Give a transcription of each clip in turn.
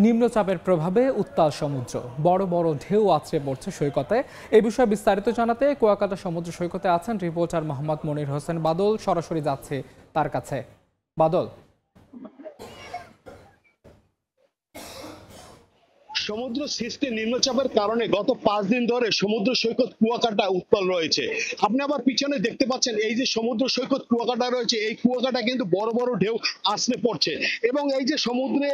নিম্নচাপের প্রভাবে উত্তাল সমুদ্র, বড় বড় ঢেউ আছড়ে পড়ছে সৈকতে। এই বিষয়ে বিস্তারিত জানাতে কুয়াকাটা সমুদ্র সৈকতে আছেন রিপোর্টার মোহাম্মদ মনির হোসেন বাদল। সরাসরি যাচ্ছে তার কাছে। বাদল, সমুদ্র সৃষ্টি নিম্নচাপের কারণে গত 5 দিন ধরে সমুদ্র সৈকত কুয়াকাটা উত্তাল রয়েছে। আপনি আবার পিছনে দেখতে পাচ্ছেন এই যে সমুদ্র সৈকত কুয়াকাটা রয়েছে, এই কুয়াকাটা কিন্তু বড় বড় ঢেউ আসলে পড়ছে। এবং এই যে সমুদ্রে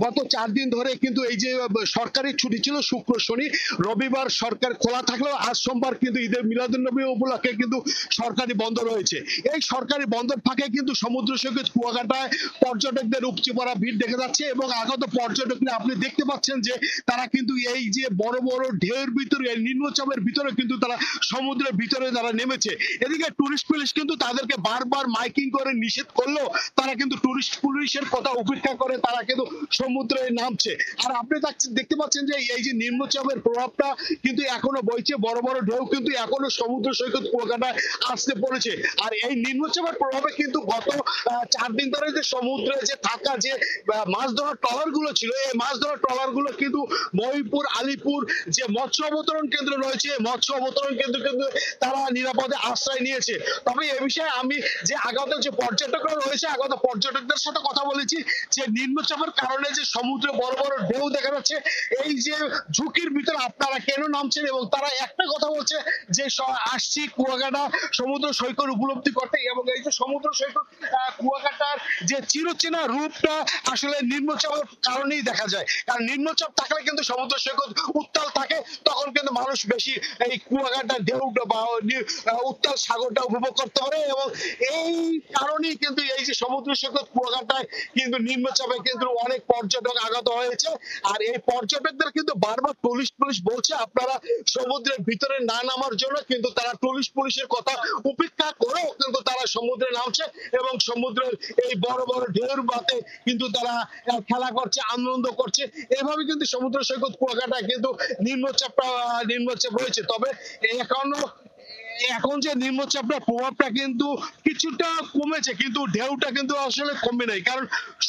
গত 4 দিন ধরে কিন্তু এই যে সরকারি ছুটি ছিল, শুক্র শনি রবিবার সরকার খোলা থাকলেও আজ সোমবার কিন্তু ঈদের মিলাদুন্নবী উপলক্ষে কিন্তু সরকারি বন্ধ রয়েছে। এই সরকারি বন্ধের ফাঁকে কিন্তু সমুদ্র সৈকত কুয়াকাটায় পর্যটকদের উপচে পড়া ভিড় দেখা যাচ্ছে। এবং আগত পর্যটকরা আপনি দেখতে পাচ্ছেন যে তারা কিন্তু এই যে বড় বড় ঢেউয়ের ভিতরে, নিম্নচাপের ভিতরে কিন্তু তারা সমুদ্রের ভিতরে তারা নেমেছে। এদিকে টুরিস্ট পুলিশ কিন্তু তাদেরকে বারবার মাইকিং করে নিষেধ করলেও তারা কিন্তু টুরিস্ট পুলিশের কথা উপেক্ষা করে তারা কিন্তু সমুদ্রে নামছে। আর আপনি দেখতে পাচ্ছেন যে এই যে নিম্নচাপের প্রভাবটা কিন্তু এখনো বইছে, বড় বড় ঢেউ কিন্তু এখনো সমুদ্র সৈকত কুয়াকাটায় আসতে পড়েছে। আর এই নিম্নচাপের প্রভাবে কিন্তু গত 4 দিন ধরে যে সমুদ্রে যে থাকা যে মাছ ধরার ট্রলার গুলো ছিল, এই মাছ ধরার ট্রলার গুলো কিন্তু মহিপুর আলিপুর যে মৎস্য অবতরণ কেন্দ্র রয়েছে, মৎস্য অবতরণ কেন্দ্র কিন্তু তারা নিরাপদে আশ্রয় নিয়েছে। তবে এ বিষয়ে আমি যে আগত যে পর্যটকরা রয়েছে, আগত পর্যটকদের সাথে কথা বলেছি যে নিম্নচাপের কারণে যে সমুদ্রে বড় বড় ঢেউ দেখা যাচ্ছে, এই যে ঝুঁকির ভিতরে আপনারা কেন নামছেন, এবং তারা একটা কথা বলছে যে আসছি কুয়াকাটা সমুদ্র সৈকত উপলব্ধি করতে। এবং এই যে সমুদ্র সৈকত কুয়াকাটার যে চিরচেনা রূপটা আসলে নিম্নচাপের কারণেই দেখা যায়। কারণ নিম্নচাপ থাকলে কিন্তু সমুদ্র সৈকত উত্তাল থাকে, তখন কিন্তু মানুষ বেশি এই কুয়াকাটার ঢেউটা বা উত্তাল সাগরটা উপভোগ করতে পারে। এবং এই কারণেই কিন্তু এই যে সমুদ্র সৈকত কুয়াকাটায় কিন্তু নিম্নচাপে কিন্তু অনেক পর্যটক আগত হয়েছে। আর এই পর্যটকদের কিন্তু বারবার পুলিশ বলছে আপনারা সমুদ্রের ভিতরে না নামার জন্য, কিন্তু তারা পুলিশের কথা উপেক্ষা করেও কিন্তু তারা সমুদ্রে নামছে এবং সমুদ্রের এই বড় বড় ঢেউর বাতে কিন্তু তারা খেলা করছে, আনন্দ করছে। এভাবে কিন্তু সমুদ্র সৈকত কুয়াকাটায় কিন্তু নিম্নচাপ রয়েছে। তবে এখন যে নিম্নচাপের প্রভাবটা কিন্তু কিছুটা কমেছে, কিন্তু ঢেউটা কিন্তু আসলে কমে নাই। কারণ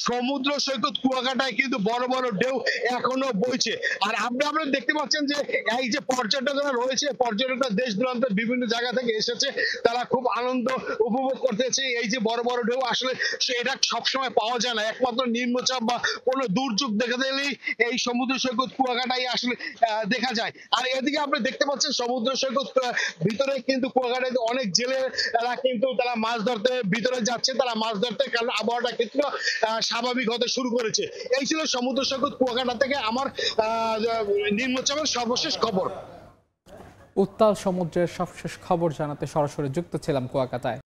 সমুদ্র সৈকত কুয়াকাটায় কিন্তু বড় বড় ঢেউ এখনো বইছে। আর আপনারা দেখতে পাচ্ছেন যে এই যে পর্যটকরা রয়েছে, পর্যটকরা দেশ দূরান্তের বিভিন্ন জায়গা থেকে এসেছে, তারা খুব আনন্দ উপভোগ করতেছে। এই যে বড় বড় ঢেউ আসলে এটা সবসময় পাওয়া যায় না, একমাত্র নিম্নচাপ বা কোনো দুর্যোগ দেখা দিলেই এই সমুদ্র সৈকত কুয়াকাটায় আসলে দেখা যায়। আর এদিকে আপনি দেখতে পাচ্ছেন সমুদ্র সৈকত ভিতরে কিন্তু কুয়াকাটায় অনেক জেলেরা কিন্তু তারা মাছ ধরতে ভিতরে যাচ্ছে, তারা মাছ ধরতে, কারণ আবহাওয়াটা কিন্তু স্বাভাবিক হতে শুরু করেছে। এই ছিল সমুদ্র সৈকত কুয়াকাটা থেকে আমার নিম্নচাপের সর্বশেষ খবর। উত্তাল সমুদ্রের সবশেষ খবর জানাতে সরাসরি যুক্ত ছিলাম কুয়াকাটায়।